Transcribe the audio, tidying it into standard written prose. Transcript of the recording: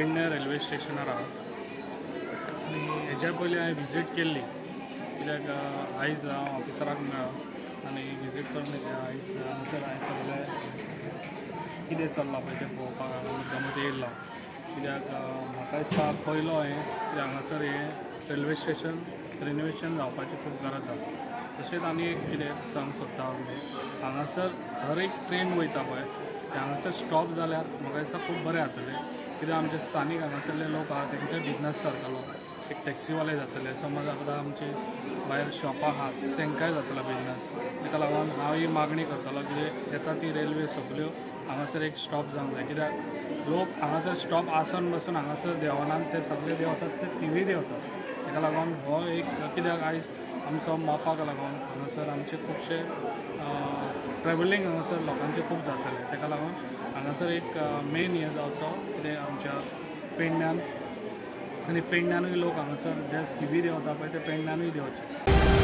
Pedne railway स्टेशनार आहात आनी हेज्या पयलीं हांवें विजीट केल्ली कित्याक आयज हांव ऑफिसराक मेळ्ळो आनी विजीट करून आयज हांगासर हांवें सगळें कितें चल्लां पळय तें पळोवपाक हांगा मुद्दामूच येयल्लो कित्याक म्हाका दिसता पयलो कित्याक हांगासर रेल्वे स्टेशन रिनोवेशन जावपाची खूब गरज आसा। तशेंच आनी एक कितें सांग सोदता हांव हांगासर हर एक ट्रेन वयता पळय ते हांगासर स्टॉप जाल्यार म्हाका दिसता खूब बरें जातलें कित्याक आमचे स्थानीक हांगासरले लोक आहा तेंचे बिजनस चलतलो। एक टॅक्सीवाले जातले समज आतां आमचे भायर शॉपां आहात तेंकाय जातलो बिजनस। ताका लागून हांव ही मागणी करतलो की येता ती रेल्वे सगल्यो हांगासर एक स्टॉप जावंक जाय कित्याक लोक हांगासर स्टॉप आसन बसून हांगासर देंवनात ते सगळे देंवतात ते थिवी देंवतात। ताका लागून हो एक कित्याक आयज आमचो मोपाक लागून हांगासर आमचे खुबशे ट्रॅव्हलिंग हांगासर लोकांचे खूब जातले ताका लागून हांगासर एक मेन हें जावचो कितें आमच्या पेडण्यान आनी पेडण्यानूय लोक हांगासर जे थिवी देंवता पळय ते पेडण्यानूय देंवचे।